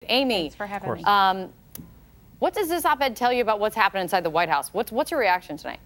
Amy, thanks for having me. What does this op-ed tell you about what's happening inside the White House? What's your reaction tonight?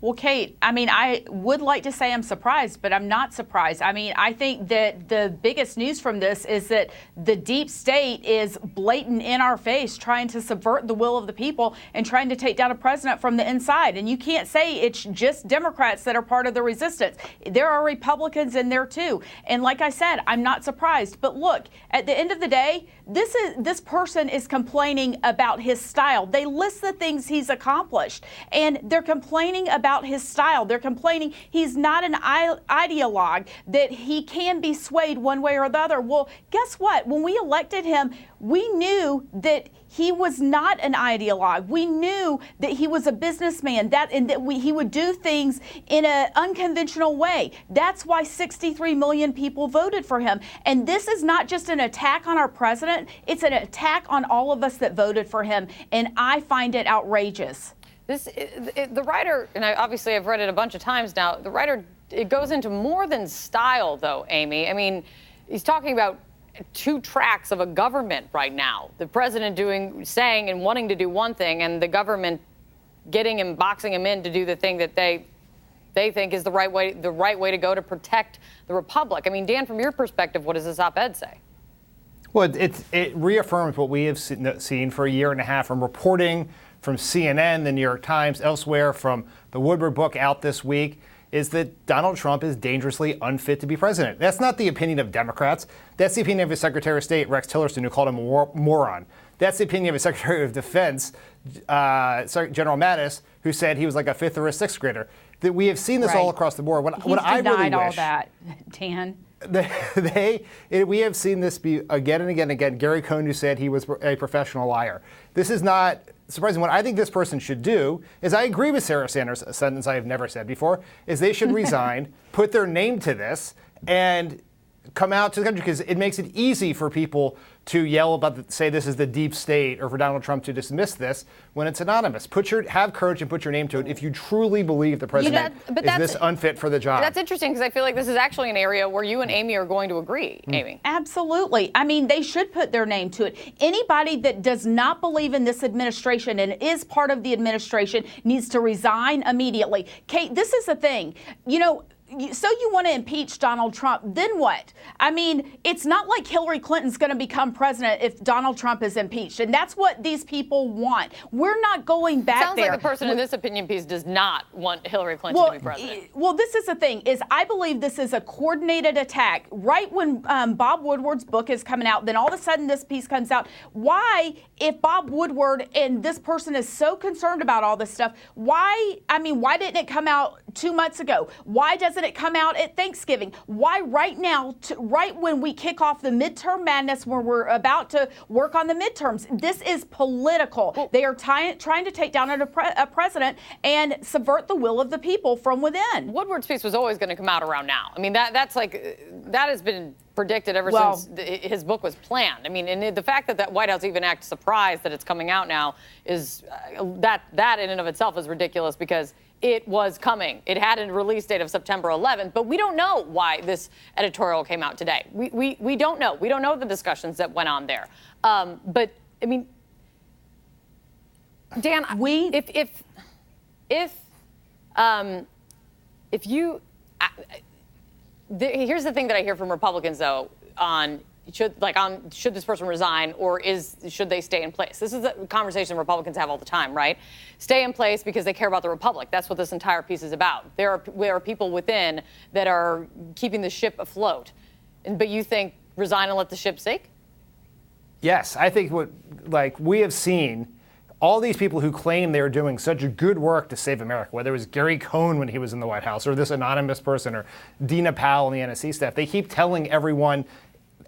Well, Kate, I mean, I would like to say I'm surprised, but I'm not surprised. I mean, I think that the biggest news from this is that the deep state is blatant in our face, trying to subvert the will of the people and trying to take down a president from the inside. And you can't say it's just Democrats that are part of the resistance. There are Republicans in there, too. And like I said, I'm not surprised. But look, at the end of the day, this person is complaining about his style. They list the things he's accomplished, and they're complaining about his style. They're complaining he's not an ideologue, that he can be swayed one way or the other. Well, guess what? When we elected him, we knew that he was not an ideologue. We knew that he was a businessman, he would do things in an unconventional way. That's why 63 million people voted for him. And this is not just an attack on our president, it's an attack on all of us that voted for him. And I find it outrageous. The writer, and obviously I've read it a bunch of times now, the writer, it goes into more than style, though, Amy. I mean, he's talking about two tracks of a government right now. The president saying and wanting to do one thing, and the government getting him, boxing him in to do the thing that they think is the right way to go to protect the republic. I mean, Dan, from your perspective, what does this op-ed say? Well, it reaffirms what we have seen for a year and a half from reporting from CNN, the New York Times, elsewhere, from the Woodward book out this week, is that Donald Trump is dangerously unfit to be president. That's not the opinion of Democrats. That's the opinion of his Secretary of State, Rex Tillerson, who called him a moron. That's the opinion of his Secretary of Defense, General Mattis, who said he was like a fifth or a sixth grader. That we have seen this all across the board. He's denied all that, Dan. We have seen this be again and again and again. Gary Cohn, who said he was a professional liar. This is not surprising. What I think this person should do is, I agree with Sarah Sanders, a sentence I have never said before, is they should resign, put their name to this, and come out to the country, because it makes it easy for people to yell about, say this is the deep state, or for Donald Trump to dismiss this when it's anonymous. Have courage and put your name to it if you truly believe the president is this unfit for the job. That's interesting, because I feel like this is actually an area where you and Amy are going to agree, Amy. Absolutely. I mean, they should put their name to it. Anybody that does not believe in this administration and is part of the administration needs to resign immediately. Kate, this is the thing. So you want to impeach Donald Trump, then what? I mean, it's not like Hillary Clinton's going to become president if Donald Trump is impeached. And that's what these people want. We're not going back Sounds there. Like the person in this opinion piece does not want Hillary Clinton to be president. Well, this is the thing, is I believe this is a coordinated attack. Right when Bob Woodward's book is coming out, then all of a sudden this piece comes out. Why, if Bob Woodward and this person is so concerned about all this stuff, why didn't it come out 2 months ago? Why doesn't it come out at Thanksgiving? Why right now, right when we kick off the midterm madness, where we're about to work on the midterms? This is political. They are trying to take down a president and subvert the will of the people from within. Woodward's piece was always going to come out around now. I mean, that has been predicted ever since his book was planned. I mean, and the fact that the White House even acts surprised that it's coming out now is that in and of itself is ridiculous, because it was coming. It had a release date of September 11th, but we don't know why this editorial came out today. We don't know. We don't know the discussions that went on there. But I mean, Dan, here's the thing that I hear from Republicans, though, should this person resign, or should they stay in place? This is a conversation Republicans have all the time, right? Stay in place because they care about the republic. That's what this entire piece is about. There are people within that are keeping the ship afloat. But you think resign and let the ship sink? Yes, I think we have seen all these people who claim they're doing such good work to save America, whether it was Gary Cohn when he was in the White House, or this anonymous person, or Dina Powell and the NSC staff, they keep telling everyone,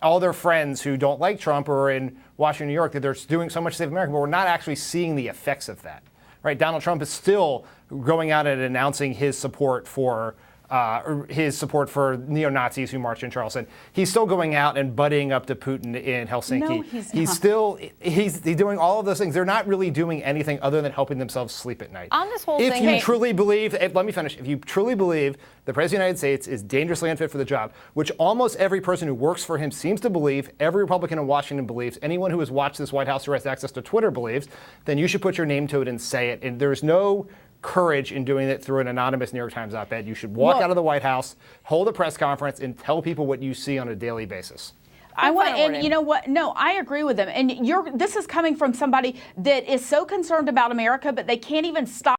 all their friends who don't like Trump or in Washington, New York, that they're doing so much to save America, but we're not actually seeing the effects of that, right? Donald Trump is still going out and announcing his support for or his support for neo-Nazis who march in Charleston. He's still going out and buddying up to Putin in Helsinki. No, he's doing all of those things. They're not really doing anything other than helping themselves sleep at night. On this whole if thing, you truly believe, let me finish. If you truly believe the President of the United States is dangerously unfit for the job, which almost every person who works for him seems to believe, every Republican in Washington believes, anyone who has watched this White House or has access to Twitter believes, then you should put your name to it and say it. And there's no courage in doing it through an anonymous New York Times op-ed. You should walk out of the White House, hold a press conference, and tell people what you see on a daily basis. I want, and you know what? No, I agree with them. And this is coming from somebody that is so concerned about America, but they can't even stop